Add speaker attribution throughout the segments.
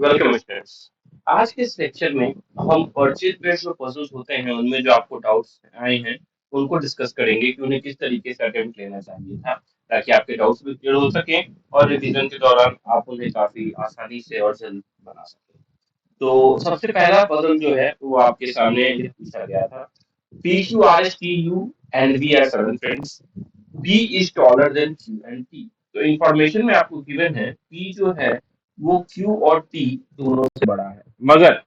Speaker 1: Welcome students. आज के इस लेक्चर में हम परचेज बेस्ड जो पजल्स होते हैं उनमें जो आपको डाउट्स आए हैं उनको डिस्कस करेंगे कि उन्हें किस तरीके से अटेम्प्ट लेना चाहिए था ताकि आपके डाउट्स भी क्लियर हो सके और रिवीजन के दौरान आप उन्हें काफी आसानी से और जल्द बना सके। तो सबसे पहला पजल जो है वो आपके सामने ये पूछा गया था। P Q R S T U and V are seven friends. P is taller than Q and T। तो इंफॉर्मेशन में आपको गिवन है P जो है वो Q और T दोनों से बड़ा है, मगर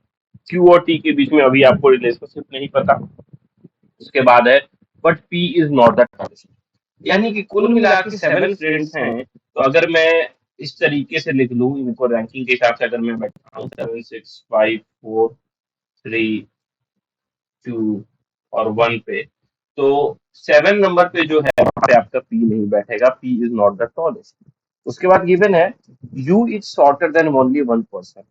Speaker 1: Q और T के बीच में अभी आपको रिलेशनशिप नहीं पता। उसके बाद है but P is not the tallest. यानी कि कुल मिला के सेवन फ्रेंड्स हैं। तो अगर मैं इस तरीके से लिख लूं इनको रैंकिंग के हिसाब से, अगर मैं बैठाऊं 7 6 5 4 3 2 और 1 पे, तो 7 नंबर पे जो है वहां पे आपका पी नहीं बैठेगा। P is not the tallest. उसके बाद गिवन है you is shorter than only one person.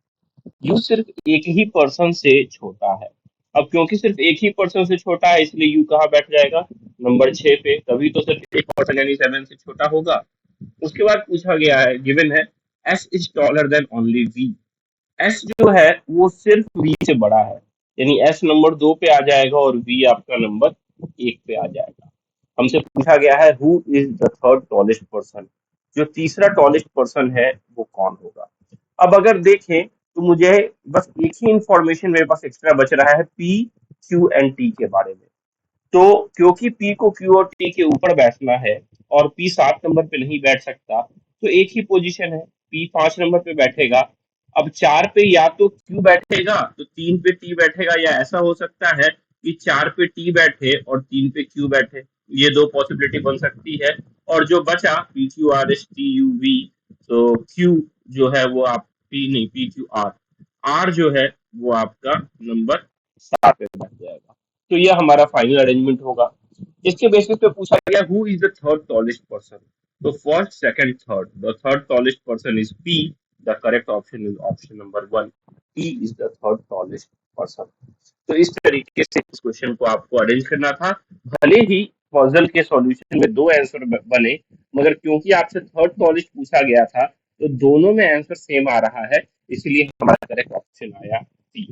Speaker 1: You सिर्फ एक ही पर्सन से छोटा है। अब क्योंकि सिर्फ एक ही पर्सन से छोटा है इसलिए यू कहाँ बैठ जाएगा, नंबर 6 पे। तभी तो सिर्फ एक पर्सन यानी 7 से छोटा होगा। उसके बाद पूछा गया है, गिवन है S is taller than only V. S जो है वो सिर्फ वी से बड़ा है, यानी एस नंबर 2 पे आ जाएगा और वी आपका नंबर 1 पे आ जाएगा। हमसे पूछा गया है who is the third tallest person. जो तीसरा टॉलेस्ट पर्सन है वो कौन होगा। अब अगर देखें तो मुझे बस एक ही इंफॉर्मेशन मेरे पास एक्स्ट्रा बच रहा है पी क्यू एंड टी के बारे में। तो क्योंकि पी को क्यू और टी के ऊपर बैठना है और पी 7 नंबर पे नहीं बैठ सकता, तो एक ही पोजीशन है, पी 5 नंबर पे बैठेगा। अब 4 पे या तो क्यू बैठेगा तो 3 पे टी बैठेगा, या ऐसा हो सकता है कि 4 पे टी बैठे और 3 पे क्यू बैठे। ये दो पॉसिबिलिटी बन सकती है। और जो बचा P Q R S T U V, तो क्यू जो है वो आप पी नहीं, पी क्यू आर, आर जो है वो आपका नंबर 7 पे बैठ जाएगा। तो यह हमारा फाइनल अरेंजमेंट होगा। इसके बेसिस पे पूछा गया who is the third tallest person. तो first second third, the third tallest person is P. The correct option is option number 1। P is the third tallest person. तो इस तरीके से इस क्वेश्चन को आपको अरेंज करना था। भले ही पजल के सॉल्यूशन में दो आंसर बने, मगर क्योंकि आपसे थर्ड टॉलेस्ट पूछा गया था तो दोनों में आंसर सेम आ रहा है, इसलिए हमारा करेक्ट ऑप्शन आया सी।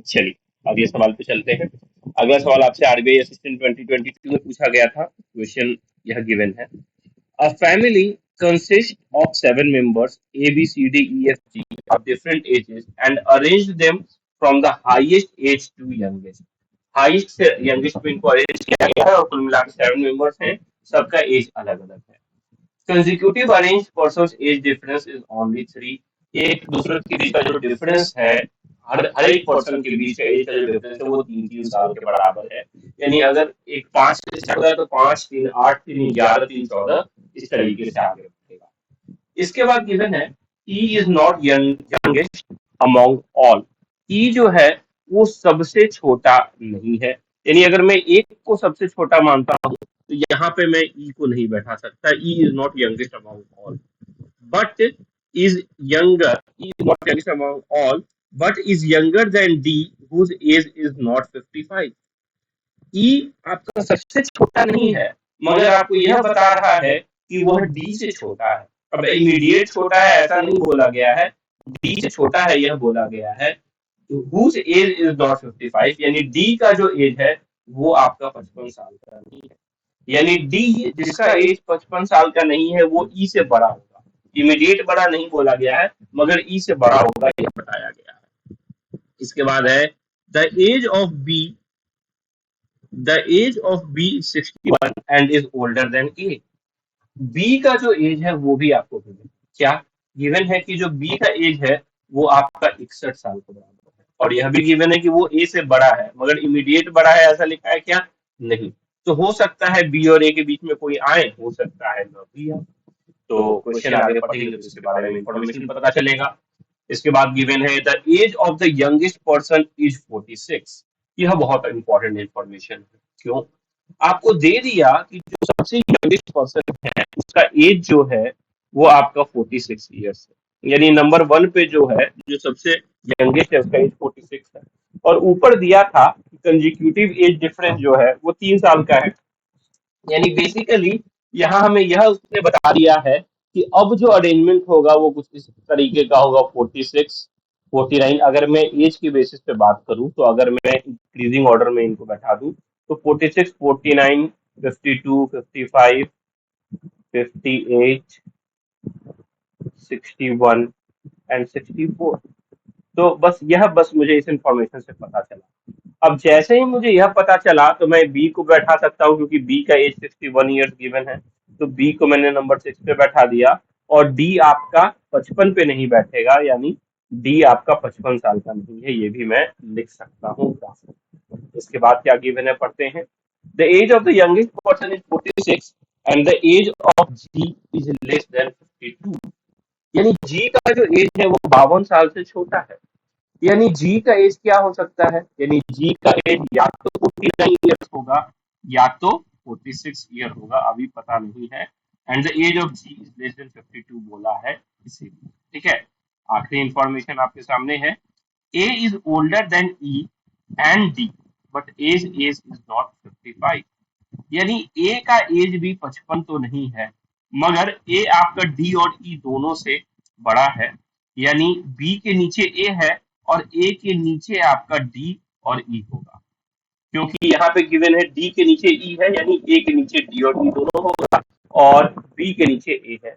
Speaker 1: चलिए अगले सवाल पे चलते हैं। अगला सवाल आपसे आरबीआई असिस्टेंट 2022 में पूछा गया था। क्वेश्चन यह गिवन है। A family consists of 7 members A, B, C, D, E, F, G of different ages and arrange them from the highest age to youngest। Highest से यंगेस्ट पे इनको अरेंज किया गया है और कुल मिलाकर 7 मेंबर्स हैं। सबका एज अलग अलग है। Consecutive arrange persons age difference is only 3। एक दूसरे के बीच का जो डिफरेंस है, हर एक पर्सन के बीच का एज का जो डिफरेंस है वो 3 3 साल के बराबर है। यानी अगर एक 5 से स्टार्ट होता है तो 5 3 8 3 11 3 14 इस तरीके से आगे बढ़ेगा। इसके बाद गिवन है E is not youngest among all. E जो है वो सबसे छोटा नहीं है। यानी अगर मैं एक को सबसे छोटा मानता हूं तो यहाँ पे मैं ई को नहीं बैठा सकता। E is not youngest among all but is younger, E is not youngest among all but is younger than D whose age is not 55। E आपका सबसे छोटा नहीं है, मगर आपको यह बता रहा है कि वह डी से छोटा है। अब इमीडिएट छोटा है ऐसा नहीं बोला गया है, डी से छोटा है यह बोला गया है। whose एज इज नॉट 55, यानी डी का जो एज है वो आपका 55 साल का नहीं है। यानी डी जिसका एज 55 साल का नहीं है वो ई से बड़ा होगा। इमीडिएट बड़ा नहीं बोला गया है, मगर ई से बड़ा होगा यह बताया गया है। इसके बाद है the age of B, the age of B 61 and is older than A. B का जो एज है वो भी आपको गिवन क्या गिवन है कि जो बी का एज है वो आपका 61 साल के बराबर है। और यह भी गिवन है कि वो ए से बड़ा है, मगर इमीडिएट बड़ा है ऐसा लिखा है क्या, नहीं। तो हो सकता है बी और ए के बीच में कोई आए, हो सकता है न भी आए। तो क्वेश्चन आगे पढ़ेंगे तो इसके बारे में इंफॉर्मेशन पता चलेगा। इसके बाद गिवन है the age of the youngest person is 46। यह बहुत इंपॉर्टेंट इंफॉर्मेशन है। क्यों, आपको दे दिया कि जो सबसे यंगेस्ट पर्सन है उसका एज जो है वो आपका 46 ईयर्स है। यानी नंबर 1 पे जो है जो सबसे यंगेस्ट है उसका एज 46 है। और ऊपर दिया था कि कंजिक्यूटिव एज डिफरेंस जो है वो 3 साल का है। यानी बेसिकली यहाँ हमें यह उसने बता दिया है कि अब जो अरेंजमेंट होगा वो कुछ इस तरीके का होगा, 46, 49। अगर मैं एज के बेसिस पे बात करूं, तो अगर मैं इंक्रीजिंग ऑर्डर में इनको बैठा दूं, तो 46, 49, 52, 55, 58, 61 एंड 64। तो बस मुझे इस इंफॉर्मेशन से पता चला। अब जैसे ही मुझे यह पता चला, तो मैं बी को बैठा सकता हूँ, क्योंकि बी का एज 61 ईयर्स गिवन है। तो बी को मैंने नंबर 6 पे बैठा दिया। और डी आपका 55 पे नहीं बैठेगा, यानी डी आपका 55 साल का नहीं है, ये भी मैं लिख सकता हूँ। इसके बाद क्या गिवन है, पढ़ते हैं। The age of the youngest person is 46 and the age of G is less than 52। यानी जी का जो एज है वो 52 साल से छोटा है। यानी जी का एज क्या हो सकता है, यानी जी का एज या तो 49 ईयर्स होगा, या तो 46 ईयर होगा, अभी पता नहीं है। And the age of G is less than 52 बोला है इसीलिए। ठीक है, आखिरी इंफॉर्मेशन आपके सामने है। A is older than E and D, but age is not 55। यानी ए का एज भी 55 तो नहीं है, मगर ए आपका डी और ई दोनों से बड़ा है। यानी बी के नीचे ए है, और ए के नीचे आपका डी और ई होगा। क्योंकि यहाँ पे गिवन है डी के नीचे ई है, यानी ए के नीचे डी और ई दोनों होगा, और बी के नीचे ए है।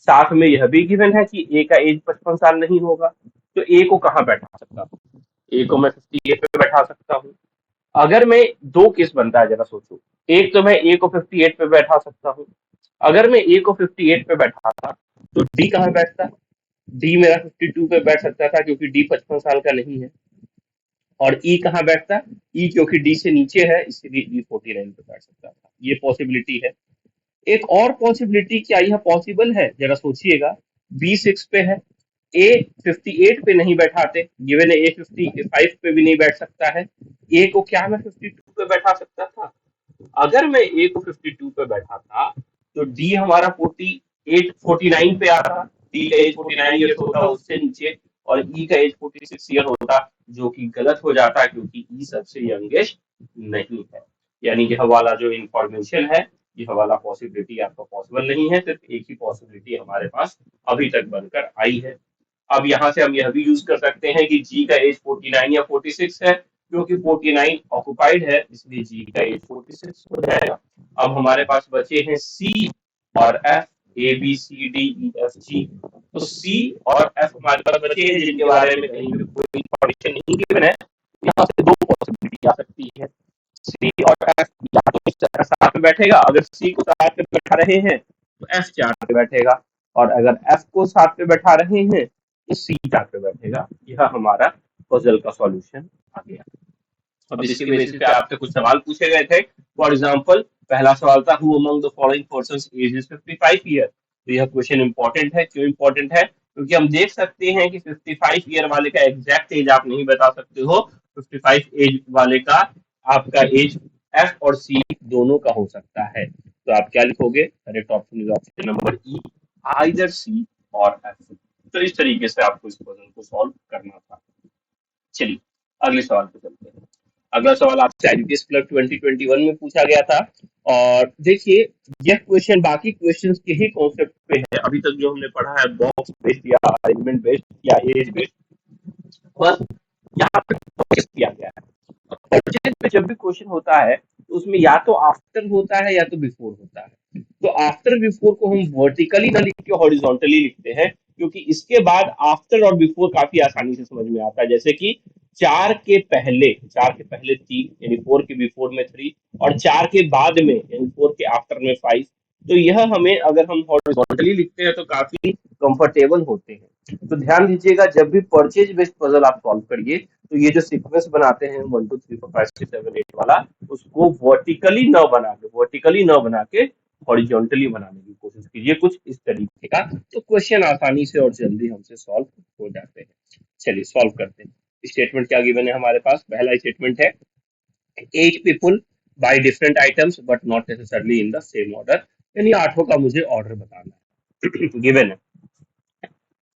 Speaker 1: साथ में यह भी गिवन है कि ए का एज 55 साल नहीं होगा। तो ए को कहाँ बैठा सकता हूँ, ए को मैं 58 पे बैठा सकता हूँ। अगर मैं, दो केस बनता है, जरा सोचो। एक तो मैं ए को 58 पे बैठा सकता हूँ। अगर मैं ए को 58 पे बैठा था, तो डी कहाँ बैठता, डी मेरा 52 पे बैठ सकता था, क्योंकि डी 55 साल का नहीं है। और ई कहाँ बैठता, ई क्योंकि डी से नीचे है, इसलिए ई 49 पे बैठ सकता था। ये पॉसिबिलिटी है। एक और पॉसिबिलिटी, क्या यह पॉसिबल है, जरा सोचिएगा। बी 6 पे है, ए 58 पे नहीं बैठाते, गिवन है ए 55 पे भी नहीं बैठ सकता है। ए को क्या मैं 52 पे बैठा सकता था, अगर मैं ए को 52 पे बैठा था, तो डी हमारा 48, 49 पे आता। डी का एज 49 ईयर्स होता उससे नीचे, और ई का एज 46 ईयर होता, जो कि गलत हो जाता, क्योंकि ई सबसे यंगेस्ट नहीं है। यानी यह वाला जो इंफॉर्मेशन है, यह वाला पॉसिबिलिटी आपका पॉसिबल नहीं है। सिर्फ एक ही पॉसिबिलिटी हमारे पास अभी तक बनकर आई है। अब यहाँ से हम यह भी यूज कर सकते हैं कि जी का एज 49 या 46 है, क्योंकि 49 ऑक्युपाइड है, इसलिए जी का एज 46 हो जाएगा। अब हमारे पास बचे हैं सी और F, A B C D E F G. तो सी और एफ हमारे पास बचे हैं, जिनके बारे में कहीं भी कोई इंफॉर्मेशन नहीं गिवन है। यहाँ से दो पॉसिबिलिटी आ सकती है। सी और एफ या तो साथ में बैठेगा, अगर सी को साथ में बैठा रहे हैं तो एफ 4 पे बैठेगा, और अगर एफ को साथ पे बैठा रहे हैं तो सी 4 पे बैठेगा। यह हमारा पजल का सॉल्यूशन आ गया। अब इसके बेसिस पे आपसे कुछ सवाल पूछे गए थे। फॉर एग्जांपल, पहला सवाल था who among the following persons age is 55 year. तो यह क्वेश्चन इंपॉर्टेंट है। क्यों इंपॉर्टेंट है, क्योंकि हम देख सकते हैं कि 55 ईयर वाले का एग्जैक्ट एज आप नहीं बता सकते हो। 55 एज वाले का आपका एज एफ और सी दोनों का हो सकता है। तो आप क्या लिखोगे, correct option is option number E, either C और एफ। तो इस तरीके से आपको इस क्वेश्चन को सॉल्व करना था। चलिए अगले सवाल पे चलते हैं। अगला सवाल आपसे आईबीपीएस क्लर्क 2021 में पूछा गया था। और देखिए, यह क्वेश्चन बाकी क्वेश्चंस के ही कॉन्सेप्ट पे है। अभी तक जो हमने पढ़ा है बॉक्स बेस्ड या अरेंजमेंट बेस्ड या एज बेस्ड, बस यहाँ पे फोकस किया गया है। परचेज पे जब भी क्वेश्चन होता है, तो उसमें या तो आफ्टर होता है या तो बिफोर होता है। तो आफ्टर बिफोर को हम वर्टिकली ना लिख के हॉरिजॉन्टली लिखते हैं, क्योंकि इसके बाद आफ्टर और बिफोर काफी आसानी से समझ में आता है। जैसे कि 4 के पहले 3, यानी 4 के बिफोर में 3, और 4 के बाद में यानी 4 के आफ्टर में 5। तो यह हमें, अगर हम हॉरिजॉन्टली लिखते हैं तो काफी कंफर्टेबल होते हैं। तो ध्यान दीजिएगा, जब भी परचेज बेस्ड पजल आप सॉल्व करिए, तो ये जो सीक्वेंस बनाते हैं 1 2 3 4 5 6 7 8 वाला, उसको वर्टिकली न बना के हॉरिजॉन्टली बनाने की कोशिश कीजिए, कुछ इस तरीके का। तो क्वेश्चन आसानी से और जल्दी हमसे सॉल्व हो जाते हैं। चलिए सॉल्व करते हैं। स्टेटमेंट क्या गिवन है हमारे पास, पहला स्टेटमेंट है 8 people by different items but not necessarily in the same order. यानी 8 का मुझे ऑर्डर बताना है। गिवन है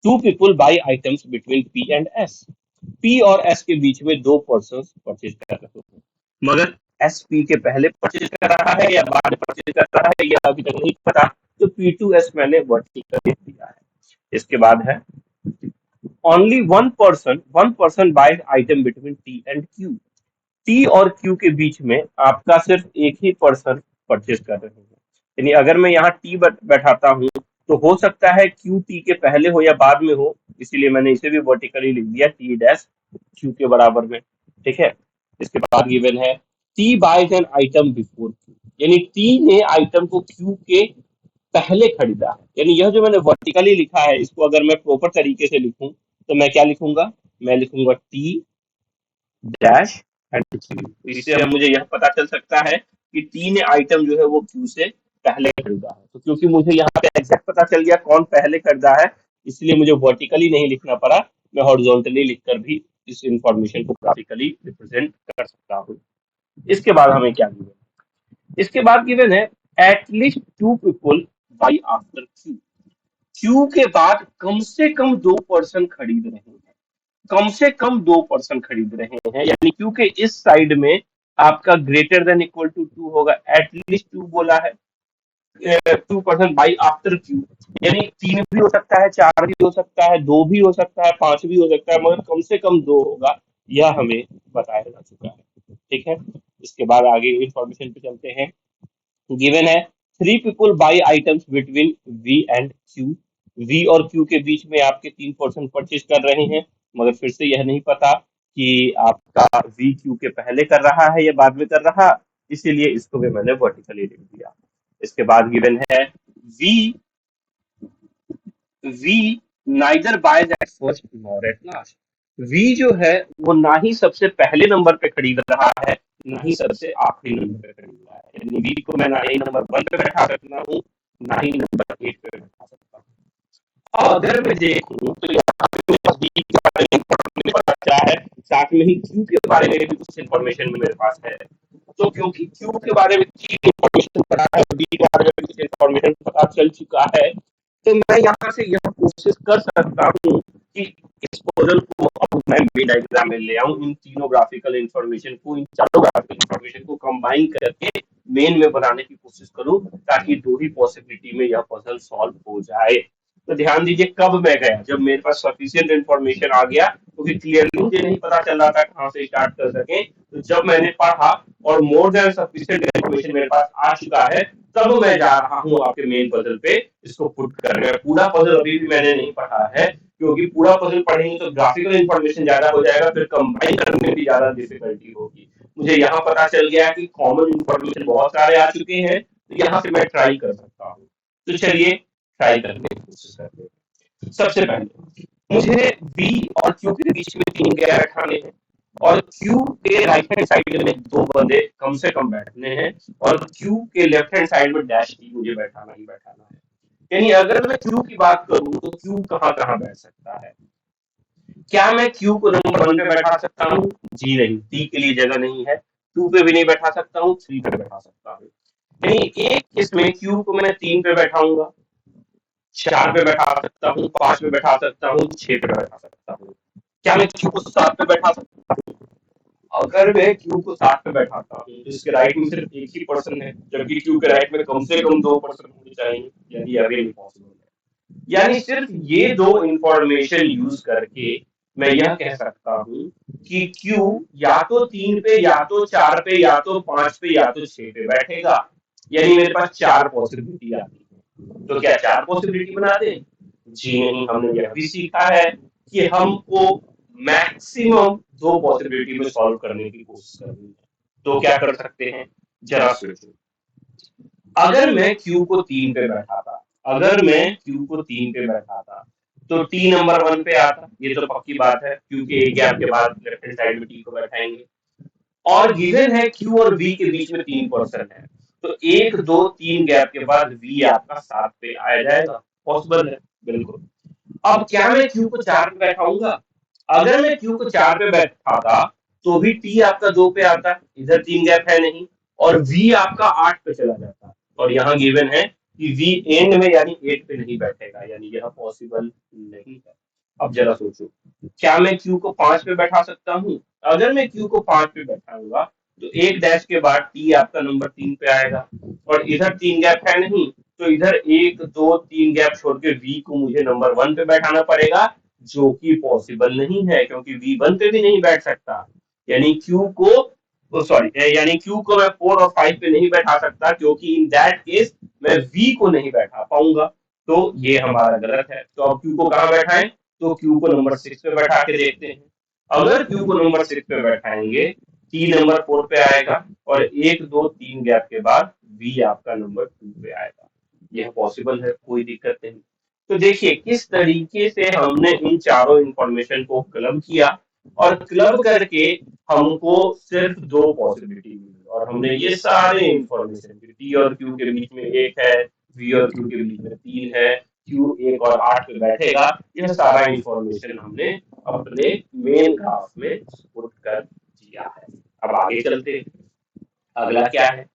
Speaker 1: 2 people buy items between P and S. P और एस के बीच में दो पर्सन परचेज कर रहे हैं, मगर एस पी के पहले परचेज कर रहा है या बाद परचेज कर रहा है, यह अभी तक नहीं पता। तो P2S मैंने वर्टिकल लिख दिया है। इसके बाद है only one person buys item between T and Q. T और क्यू के बीच में आपका सिर्फ एक ही पर्सन परचेज कर रहे हैं। यानी अगर मैं यहाँ टी बैठाता हूँ तो हो सकता है क्यू टी के पहले हो या बाद में हो, इसीलिए मैंने इसे भी वर्टिकली लिख दिया टी डैश क्यू के बराबर में। ठीक है, इसके बाद गिवन है T buys an item before Q, यानी टी ने आइटम को क्यू के पहले खरीदा है। यानी यह जो मैंने वर्टिकली लिखा है, इसको अगर मैं प्रॉपर तरीके से लिखूं तो मैं क्या लिखूंगा, मैं लिखूंगा टी डैश एंड क्यू। इससे अब मुझे यह पता चल सकता है कि टी ने आइटम जो है वो क्यू से पहले खरीदा है। तो क्योंकि मुझे यहाँ पे एग्जैक्ट पता चल गया कौन पहले खरीदा है, इसलिए मुझे वर्टिकली नहीं लिखना पड़ा, मैं हॉरिजॉन्टली लिखकर भी इस इंफॉर्मेशन को ग्राफिकली रिप्रेजेंट कर सकता हूँ। इसके बाद हमें क्या गिवन, इसके बाद गिवन है at least to people by after Q. Q के बाद कम से कम 2 पर्सन खरीद रहे हैं, कम से कम 2 पर्सन खरीद रहे हैं, यानी क्यू के इस साइड में आपका ग्रेटर देन इक्वल टू 2 होगा, एटलीस्ट 2 बोला है, 2 पर्सन बाई आफ्टर क्यू, यानी 3 भी हो सकता है, 4 भी हो सकता है, 2 भी हो सकता है, 5 भी हो सकता है, मगर कम से कम 2 होगा, यह हमें बताया जा चुका है। ठीक है, इसके बाद आगे इंफॉर्मेशन पे चलते हैं। गिवन है 3 people buy items between V and Q. V और क्यू के बीच में आपके 3 पर्सन परचेज कर रहे हैं, मगर फिर से यह नहीं पता कि आपका वी क्यू के पहले कर रहा है या बाद में कर रहा, इसीलिए इसको भी मैंने वर्टिकली लिख दिया। इसके बाद गिवन है V V neither buys at first nor at last. V जो है वो ना ही सबसे पहले नंबर पे खरीद रहा है, ना ही सबसे आखिरी नंबर पे खरीद रहा है, यानी वी को मैं ना ही नंबर 1 पे बैठा सकता हूँ, ना ही नंबर 8 पे बैठा सकता हूँ। और अगर मैं देखूं तो यहाँ पे मेरे पास वी के बारे में information पता चला है, साथ में ही क्यू के बारे में भी कुछ इन्फॉर्मेशन मेरे पास है। तो क्योंकि क्यू के बारे में इन्फॉर्मेशन पता है, वी के बारे में कुछ इन्फॉर्मेशन पता चल चुका है, तो मैं यहाँ से यह कोशिश कर सकता हूँ कि इस पजल को अब मैं मेन डायग्राम में ले आऊं, इन तीनों ग्राफिकल इंफॉर्मेशन को, इन चारों ग्राफिकल इंफॉर्मेशन को कंबाइन करके मेन में बनाने की कोशिश करूं, ताकि 2 ही पॉसिबिलिटी में यह पजल सॉल्व हो जाए। तो ध्यान दीजिए कब मैं गया, जब मेरे पास सफिशिएंट इंफॉर्मेशन आ गया, क्योंकि क्लियरली मुझे नहीं पता चल रहा था कहाँ से स्टार्ट कर सके, तो जब मैंने पढ़ा और मोर देन सफिशिएंट इंफॉर्मेशन मेरे पास आ चुका है, तब मैं जा रहा हूँ आपके मेन पजल पे इसको पुट करने। पूरा पजल अभी भी मैंने नहीं पढ़ा है, क्योंकि पूरा पजल पढ़ेंगे तो ग्राफिकल इंफॉर्मेशन ज्यादा हो जाएगा, फिर कंबाइन करने में भी ज्यादा डिफिकल्टी होगी। मुझे यहाँ पता चल गया कि कॉमन इंफॉर्मेशन बहुत सारे आ चुके हैं, तो यहाँ से मैं ट्राई कर सकता हूँ। तो चलिए ट्राई करने की कोशिश करते हैं। सबसे पहले मुझे बी और क्यू के बीच में 3 गैर बैठाने हैं, और क्यू के राइट हैंड साइड में 2 बंदे कम से कम बैठने हैं, और क्यू के लेफ्ट हैंड साइड में डैश टी मुझे बैठाना ही बैठाना है। यानी अगर मैं क्यू की बात करूं तो क्यू कहाँ कहाँ बैठ सकता है। क्या मैं क्यू को नंबर 1 पे बैठा सकता हूँ? जी नहीं, टी के लिए जगह नहीं है। 2 पे भी नहीं बैठा सकता हूँ, 3 पे बैठा सकता हूँ। यानी एक इसमें क्यू को मैं 3 पे बैठाऊंगा, 4 पे बैठा सकता हूँ, 5 पे बैठा सकता हूँ, 6 पे बैठा सकता हूँ। क्या मैं क्यू को 7 पे बैठा सकता हूँ? अगर मैं क्यू को 7 पे बैठाता हूँ तो इसके राइट में सिर्फ एक ही पर्सन है, जबकि क्यू के राइट में कम से कम 2 पर्सन होने चाहिए, यानी अभी इम्पॉसिबल है। यानी सिर्फ ये 2 इंफॉर्मेशन यूज करके मैं यह कह सकता हूँ कि क्यू या तो 3 पे, या तो 4 पे, या तो 5 पे, या तो 6 पे बैठेगा। यानी मेरे पास 4 पॉसिबिलिटी आती है। तो क्या 4 पॉसिबिलिटी बना दे? जी नहीं, हमने यह भी सीखा है कि हमको मैक्सिमम 2 पॉसिबिलिटी में सॉल्व करने की कोशिश करनी है। तो क्या कर सकते हैं, जरा सोचो। अगर मैं क्यू को 3 पे बैठाता, अगर मैं क्यू को 3 पे बैठाता तो टी नंबर 1 पे आता, ये तो पक्की बात है, क्योंकि एक गैप के बाद लेफ्ट हैंड साइड में टी को बैठाएंगे। और गिवन है क्यू और वी के बीच में 3 पर्सन है, तो 1 2 3 गैप के बाद वी आपका 7 पे आ जाएगा। पॉसिबल है, बिल्कुल। अब क्या मैं क्यू को 4 पे बैठाऊंगा? अगर मैं क्यू को 4 पे बैठाता तो भी टी आपका 2 पे आता, इधर 3 गैप है नहीं, और वी आपका 8 पे चला जाता, और यहाँ गिवन है कि वी एंड में यानी 8 पे नहीं बैठेगा, यानी यह पॉसिबल नहीं है। अब जरा सोचो, क्या मैं क्यू को 5 पे बैठा सकता हूँ? अगर मैं क्यू को 5 पे बैठाऊंगा तो एक डैश के बाद टी आपका नंबर 3 पे आएगा, और इधर 3 गैप है नहीं, तो इधर 1 2 3 गैप छोड़ के वी को मुझे नंबर 1 पे बैठाना पड़ेगा, जो कि पॉसिबल नहीं है क्योंकि वी 1 पे भी नहीं बैठ सकता। यानी क्यू को सॉरी यानी क्यू को मैं 4 और 5 पे नहीं बैठा सकता, क्योंकि इन दैट केस मैं वी को नहीं बैठा पाऊंगा। तो ये हमारा गलत है। तो अब क्यू को कहाँ बैठाएं? तो क्यू को नंबर 6 पे बैठा के देखते हैं। अगर क्यू को नंबर 6 पे बैठाएंगे, टी नंबर 4 पे आएगा और 1 2 3 गैप के बाद वी आपका नंबर 2 पे आएगा। यह पॉसिबल है, कोई दिक्कत नहीं। तो देखिए किस तरीके से हमने इन चारों इंफॉर्मेशन को क्लब किया, और क्लब करके हमको सिर्फ 2 पॉसिबिलिटी मिली, और हमने ये सारे इंफॉर्मेशन टी और क्यू के बीच में 1 है, वी और क्यू के बीच में 3 है, क्यू 1 और 8 पे बैठेगा, यह सारा इंफॉर्मेशन हमने अपने मेन ग्राफ में पुट कर दिया है। अब आगे चलते हैं। अगला क्या है?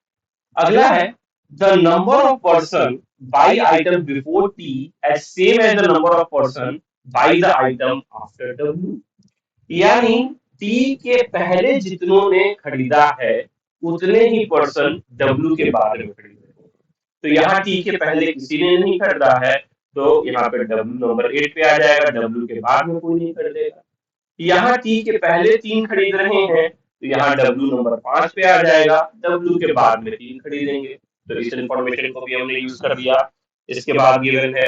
Speaker 1: अगला है the number of person buy item before T is same as the number of person buy the item after W. यानी टी के पहले जितनों ने खरीदा है, उतने ही पर्सन डब्ल्यू के बाद में खरीदे। तो यहाँ टी के पहले किसी ने नहीं खरीदा है, तो यहाँ पे डब्ल्यू नंबर 8 पे आ जाएगा, डब्ल्यू के बाद में कोई नहीं खरीदेगा। यहाँ टी के पहले 3 खरीद रहे हैं, तो यहाँ डब्ल्यू नंबर 5 पे आ जाएगा, डब्ल्यू के बाद में 3 खरीदेंगे। तो इस इंफॉर्मेशन को भी हमने यूज कर दिया। इसके बाद गिवन है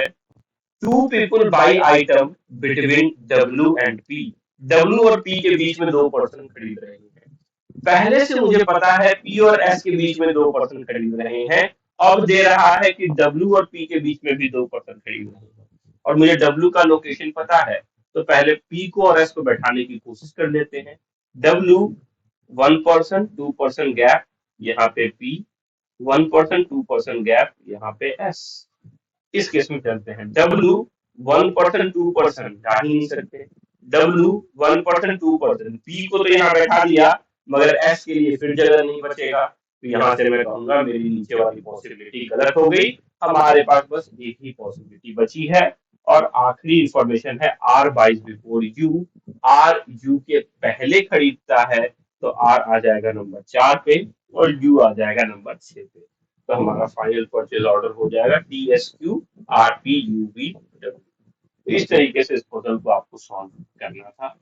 Speaker 1: two people buy item between W and P. W और पी के बीच में 2 पर्सन खरीद रहे हैं। पहले से मुझे पता है पी और एस के बीच में 2 पर्सन खरीद रहे हैं। अब दे रहा है कि डब्ल्यू और पी के बीच में भी 2 पर्सन खरीद रहे हैं, और मुझे डब्ल्यू का लोकेशन पता है। तो पहले पी को और एस को बैठाने की कोशिश कर लेते हैं। डब्ल्यू 1 पर्सन 2 पर्सन गैप, यहाँ पे पी 1 पर्सन 2 पर्सन गैप, यहाँ पे एस। इस केस में चलते हैं। डब्ल्यू 1 पर्सन 2 पर्सन जा ही नहीं सकते। डब्ल्यू 1 पर्सन 2 पर्सन, पी को तो यहाँ बैठा दिया, मगर एस के लिए फिर जगह नहीं बचेगा। तो यहाँ से मैं कहूंगा मेरी नीचे वाली पॉसिबिलिटी गलत हो गई। हमारे पास बस एक ही पॉसिबिलिटी बची है, और आखिरी इंफॉर्मेशन है R buys before U. R U के पहले खरीदता है, तो आर आ जाएगा नंबर 4 पे और यू आ जाएगा नंबर 6 पे। तो हमारा फाइनल परचेज ऑर्डर हो जाएगा T S Q R P U V W. तो इस तरीके से इस पजल को आपको सॉल्व करना था।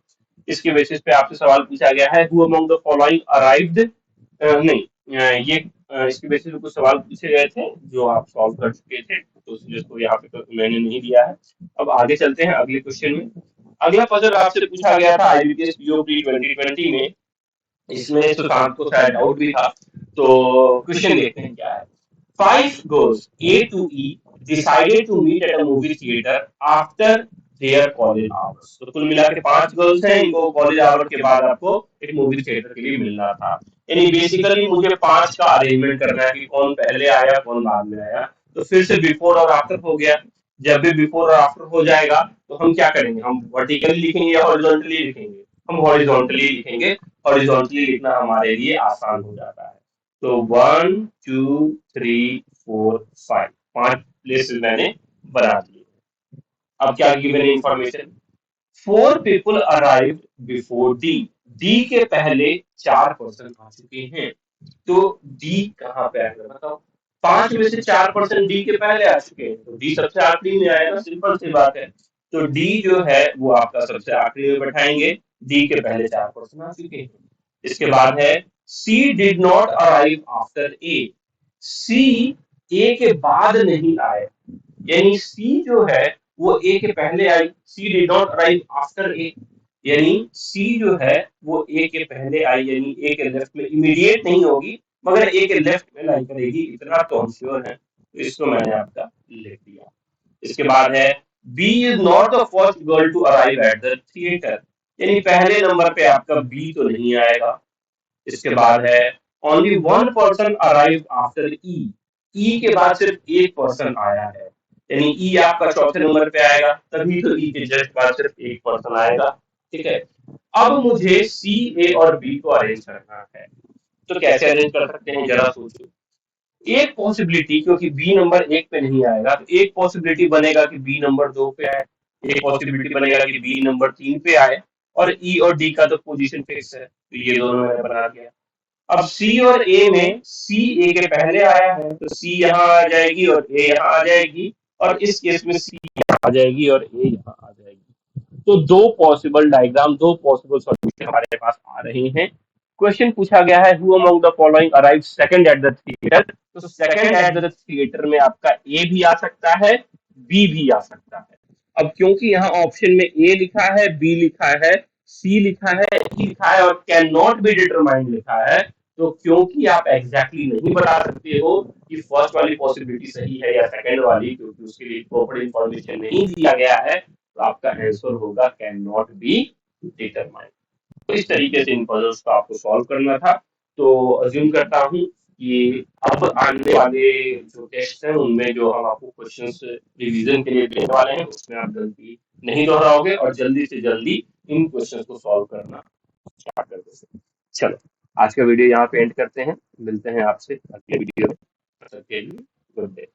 Speaker 1: इसके बेसिस पे आपसे सवाल पूछा गया है who among the following arrived, नहीं, ये इसके बेसिस पे कुछ सवाल पूछे गए थे जो आप सॉल्व कर चुके थे, तो इसलिए इसको यहाँ पे तो मैंने नहीं दिया है। अब आगे चलते हैं अगले क्वेश्चन में। अगला पजल आपसे पूछा गया था आईबीपीएस पीओपी 2020 में। इसमें सुशांत को शायद डाउट भी था, तो क्वेश्चन देखते हैं क्या है। 5 girls A to E decided to meet at a movie theater after their college hours। तो कुल मिला के 5 गर्ल्स हैं, इनको कॉलेज आवर के बाद आपको एक मूवी थिएटर के लिए मिलना था। यानी बेसिकली मुझे 5 का अरेंजमेंट करना है कि कौन पहले आया कौन बाद में आया। तो फिर से बिफोर और आफ्टर हो गया। जब भी बिफोर और आफ्टर हो जाएगा तो हम क्या करेंगे, हम वर्टिकली लिखेंगे या हॉरिजॉन्टली लिखेंगे? हम हॉरिजॉन्टली लिखेंगे। हॉरिजॉन्टली लिखना हमारे लिए आसान हो जाता है। तो 1 2 3 4 5, 5 प्लेसेस मैंने बना दिए। अब क्या given information, 4 people arrived before D। D के पहले 4 पर्सन आ चुके हैं। तो डी कहाँ पे आएगा बताओ? 5 में से 4 पर्सन डी के पहले आ चुके हैं, तो डी सबसे आखिरी में आएगा, सिंपल सी बात है। तो डी जो है वो आपका सबसे आखिरी में बैठाएंगे। डी के पहले 4 पर्सन आ चुके हैं। इसके बाद है सी did not arrive after a. सी ए के बाद नहीं आए, यानी सी जो है वो ए के पहले आई। सी did not arrive after a, यानी सी जो है वो ए के पहले आई, यानी ए के लेफ्ट में इमीडिएट नहीं होगी, मगर ए के लेफ्ट में लाई करेगी, इतना तो हम श्योर है। तो इसको मैंने आपका लिख दिया। इसके बाद है B is not the first girl to arrive at the theatre, यानी पहले नंबर पे आपका बी तो नहीं आएगा। इसके बाद है ओनली 1 पर्सन अराइव आफ्टर ई। ई के बाद सिर्फ 1 पर्सन आया है, यानी ई आपका चौथे नंबर पे आएगा, तभी तो ई के जस्ट बाद सिर्फ 1 पर्सन आएगा। ठीक है। अब मुझे सी ए और बी को अरेंज करना है। तो कैसे अरेंज कर सकते हैं जरा सोचो। एक पॉसिबिलिटी, क्योंकि बी नंबर 1 पे नहीं आएगा, तो एक पॉसिबिलिटी बनेगा कि बी नंबर 2 पे आए। एक पॉसिबिलिटी बनेगा कि बी नंबर 3 पे आए, और ई और डी का तो पोजीशन फिक्स है, तो ये दोनों मैंने बना दिया। अब सी और ए में सी ए के पहले आया है तो सी यहाँ आ जाएगी और ए यहाँ आ जाएगी, और इस केस में सी यहाँ आ जाएगी और ए यहाँ आ जाएगी। तो दो पॉसिबल डायग्राम, दो पॉसिबल सॉल्यूशन हमारे पास आ रहे हैं। क्वेश्चन पूछा गया है who among the following arrive second eight the theatre. तो सेकंड एट द थिएटर में आपका ए भी आ सकता है, बी भी आ सकता है। अब क्योंकि यहाँ ऑप्शन में ए लिखा है, बी लिखा है, सी लिखा है, ई लिखा है और कैन नॉट बी डिटरमाइंड लिखा है, तो क्योंकि आप एग्जैक्टली नहीं बता सकते हो कि फर्स्ट वाली पॉसिबिलिटी सही है या सेकंड वाली, क्योंकि उसके लिए प्रॉपर इंफॉर्मेशन नहीं दिया गया है, तो आपका आंसर होगा कैन नॉट बी डिटरमाइंड। तो इस तरीके से इन पजल्स को आपको सॉल्व करना था। तो अज्यूम करता हूँ कि अब आने वाले जो टेस्ट हैं उनमें जो हम आपको क्वेश्चंस रिवीजन के लिए देने वाले हैं उसमें आप गलती नहीं दोहराओगे और जल्दी से जल्दी इन क्वेश्चंस को सॉल्व करना स्टार्ट कर दोगे। चलो, आज का वीडियो यहाँ पे एंड करते हैं, मिलते हैं आपसे अगले वीडियो में। तब तक के लिए गुड डे।